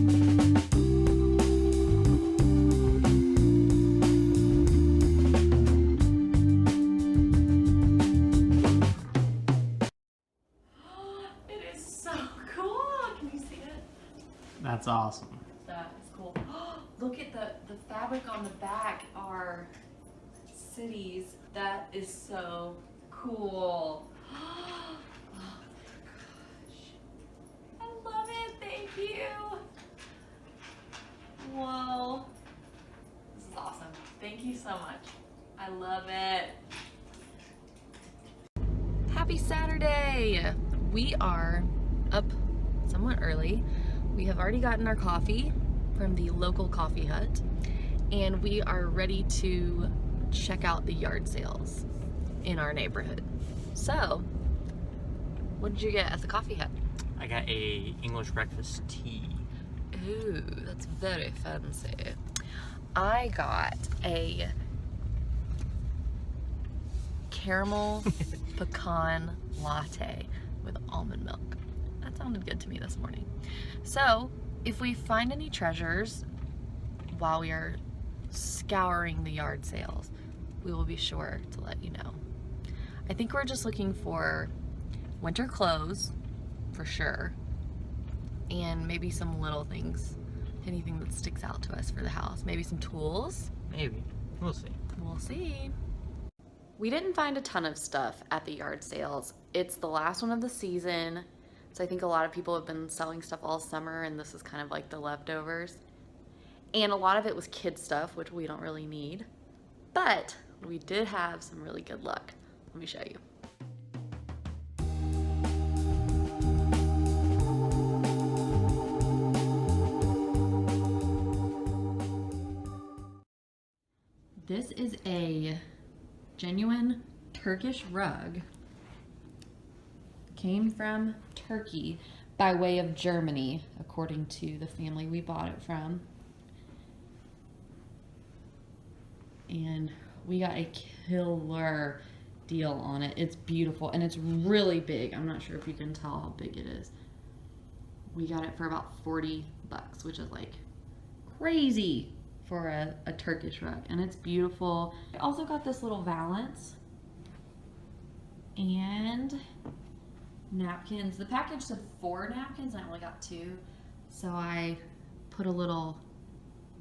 It is so cool. Can you see it? That's awesome. That is cool. Look at the fabric on the back are cities. That is so cool. Oh my gosh. I love it. Thank you. Whoa. This is awesome. Thank you so much. I love it. Happy Saturday. We are up somewhat early. We have already gotten our coffee from the local coffee hut, and we are ready to check out the yard sales in our neighborhood. So, what did you get at the coffee hut? I got a English breakfast tea. Ooh, that's very fancy. I got a caramel pecan latte with almond milk. That sounded good to me this morning. So, if we find any treasures while we are scouring the yard sales, we will be sure to let you know. I think we're just looking for winter clothes, for sure, and maybe some little things, anything that sticks out to us for the house. Maybe some tools. Maybe. We'll see. We'll see. We didn't find a ton of stuff at the yard sales. It's the last one of the season, so I think a lot of people have been selling stuff all summer, and this is kind of like the leftovers. And a lot of it was kid stuff, which we don't really need. But we did have some really good luck. Let me show you. This is a genuine Turkish rug. Came from Turkey by way of Germany, according to the family we bought it from. And we got a killer deal on it. It's beautiful and it's really big. I'm not sure if you can tell how big it is. We got it for about 40 bucks, which is like crazy for a Turkish rug, and it's beautiful. I also got this little valance and napkins. The package said 4 napkins and I only got 2, so I put a little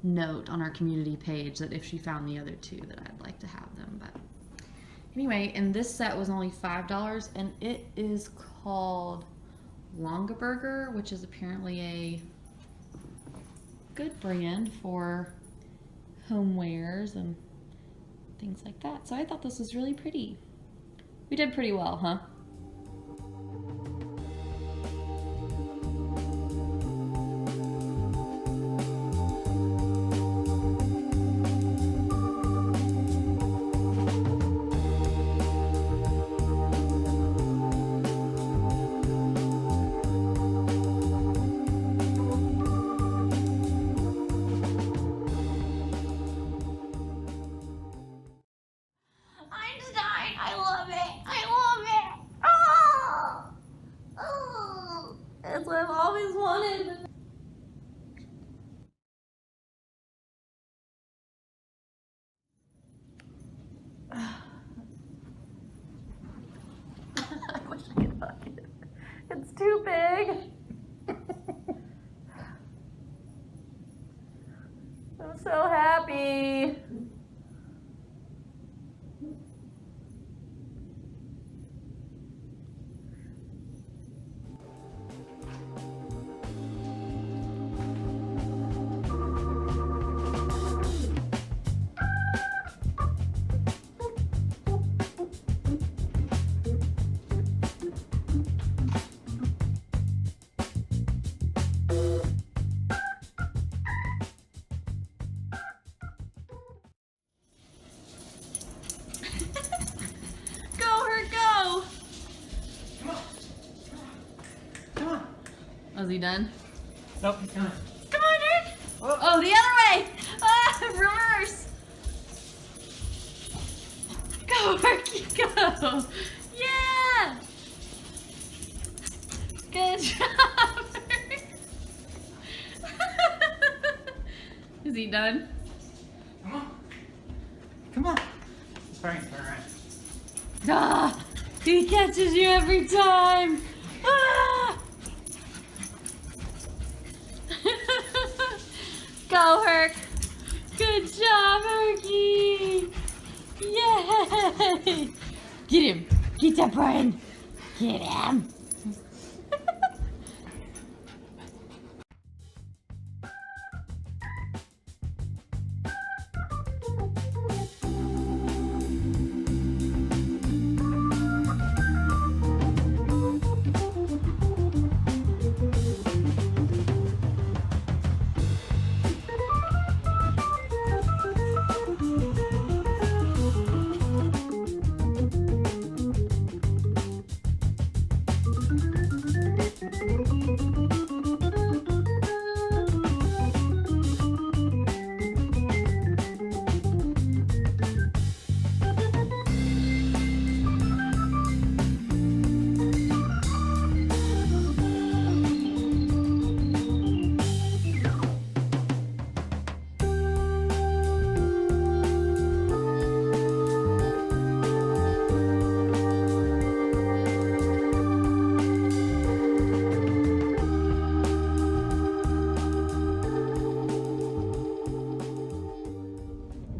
note on our community page that if she found the other 2 that I'd like to have them. But anyway, and this set was only $5, and it is called Longaberger, which is apparently a good brand for homewares and things like that. So I thought this was really pretty. We did pretty well, huh? Einstein, I love it. I love it. Oh, oh, that's what I've always wanted. I wish I could hug it. It's too big. I'm so happy. Was he done? Nope, he's coming. Come on, Eric! Oh, the other way! Ah, reverse! Go, Erky, go! Yeah! Good job, Eric. Is he done? Come on. Come on. Turn around. Ah! He catches you every time! Ah! Go, Herc! Good job, Herky! Yay! Get him! Get that Brian! Get him!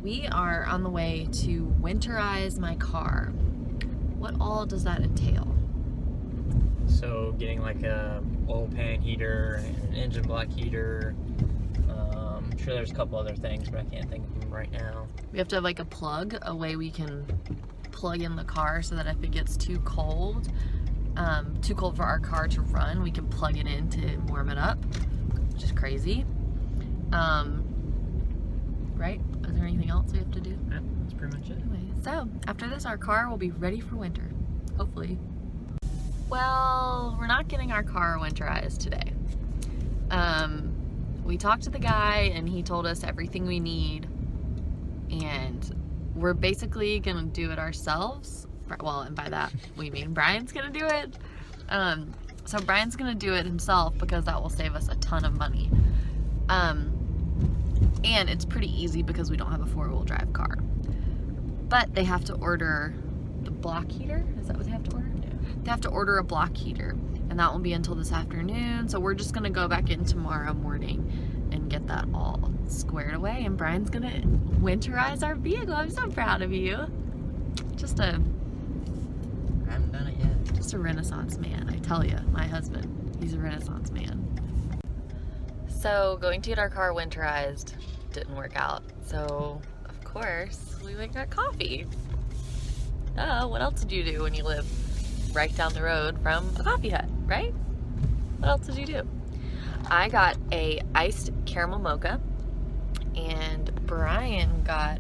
We are on the way to winterize my car. What all does that entail? So getting like a oil pan heater, an engine block heater. I'm sure there's a couple other things, but I can't think of them right now. We have to have like a plug, a way we can plug in the car so that if it gets too cold for our car to run, we can plug it in to warm it up, which is crazy. Right? Is there anything else we have to do? Yeah, that's pretty much it. Anyway, so after this, our car will be ready for winter, hopefully. Well, we're not getting our car winterized today. We talked to the guy and he told us everything we need, and we're basically gonna do it ourselves. Well, and by that we mean Brian's gonna do it. So Brian's gonna do it himself because that will save us a ton of money. And it's pretty easy because we don't have a four-wheel drive car. But they have to order the block heater. Is that what they have to order? Yeah. They have to order a block heater, and that won't be until this afternoon. So we're just gonna go back in tomorrow morning and get that all squared away. And Brian's gonna winterize our vehicle. I'm so proud of you. I haven't done it yet. Just a Renaissance man. I tell you, my husband, he's a Renaissance man. So going to get our car winterized didn't work out. So of course we went and got coffee. What else did you do when you live right down the road from a coffee hut, right? What else did you do? I got a iced caramel mocha, and Brian got,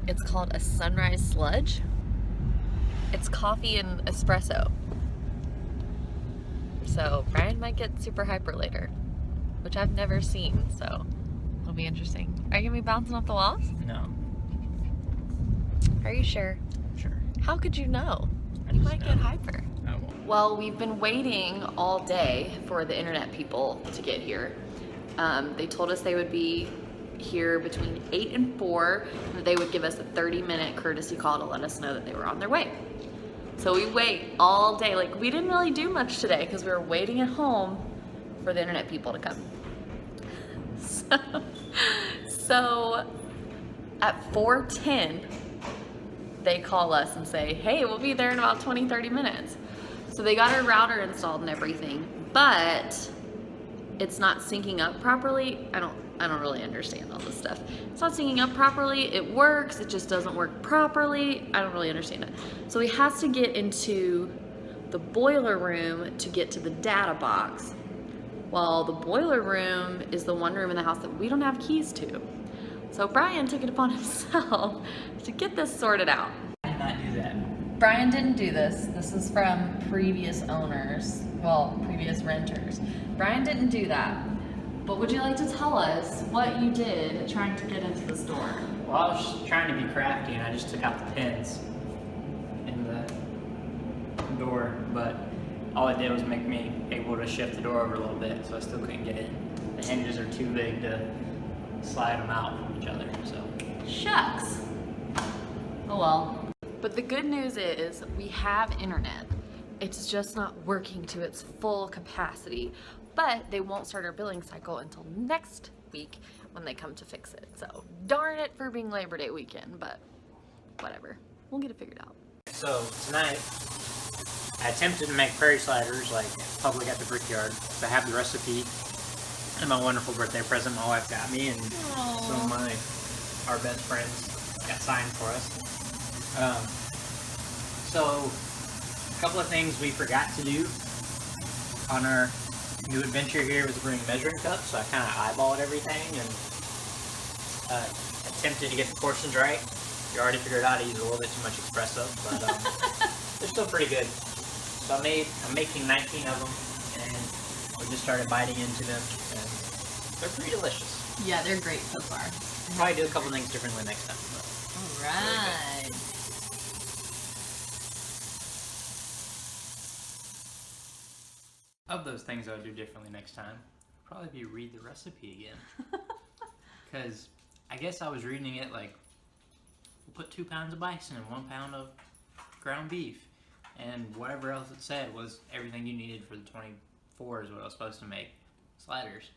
it's called a sunrise sludge. It's coffee and espresso. So Brian might get super hyper later, which I've never seen, so it'll be interesting. Are you gonna be bouncing off the walls? No. Are you sure? Sure. How could you know? I You just might know. get hyper. I won't. Well, we've been waiting all day for the internet people to get here. They told us they would be here between 8 and 4, and that they would give us a 30-minute courtesy call to let us know that they were on their way. So we wait all day. Like, we didn't really do much today because we were waiting at home for the internet people to come. So at 4:10, they call us and say, hey, we'll be there in about 20-30 minutes. So they got our router installed and everything, but it's not syncing up properly. I don't really understand all this stuff. It's not syncing up properly. It works, it just doesn't work properly. I don't really understand it. So he has to get into the boiler room to get to the data box. Well, the boiler room is the one room in the house that we don't have keys to. So Brian took it upon himself to get this sorted out. I did not do that. Brian didn't do this. This is from previous owners, well, previous renters. Brian didn't do that. But would you like to tell us what you did trying to get into this door? Well, I was just trying to be crafty and I just took out the pins in the door, but all it did was make me able to shift the door over a little bit, so I still couldn't get in. The hinges are too big to slide them out from each other. So Shucks. Oh well. But the good news is we have internet. It's just not working to its full capacity. But they won't start our billing cycle until next week when they come to fix it. So darn it for being Labor Day weekend, but whatever. We'll get it figured out. So tonight, I attempted to make prairie sliders like public at the Brickyard. So I have the recipe and my wonderful birthday present my wife got me, and some of our best friends got signed for us. So a couple of things we forgot to do on our new adventure here was bring measuring cups. So I kind of eyeballed everything and attempted to get the portions right. You already figured out I used a little bit too much espresso, but they're still pretty good. So I'm making 19 of them, and we just started biting into them, and they're pretty delicious. Yeah, they're great so far. Probably do a couple things differently next time. But All right. of those things I would do differently next time, probably be read the recipe again. Because I guess I was reading it like, we'll put 2 pounds of bison and 1 pound of ground beef. And whatever else it said was everything you needed for the 24 is what I was supposed to make sliders.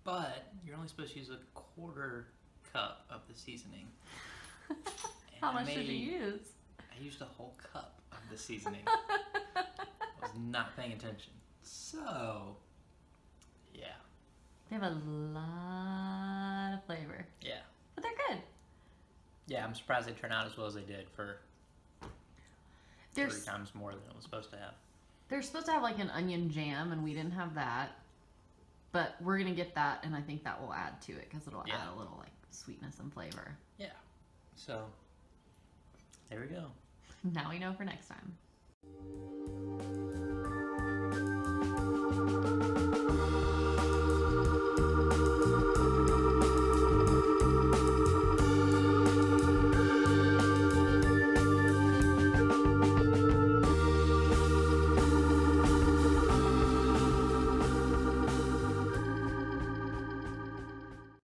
But you're only supposed to use a 1/4 cup of the seasoning. How much did you use? I used a whole cup of the seasoning. I was not paying attention. So, yeah. They have a lot of flavor. Yeah. But they're good. Yeah, I'm surprised they turned out as well as they did for They're 3 times more than it was supposed to have. They're supposed to have like an onion jam, and we didn't have that. But we're gonna get that, and I think that will add to it because it'll add a little like sweetness and flavor. Yeah. So, there we go. Now we know for next time.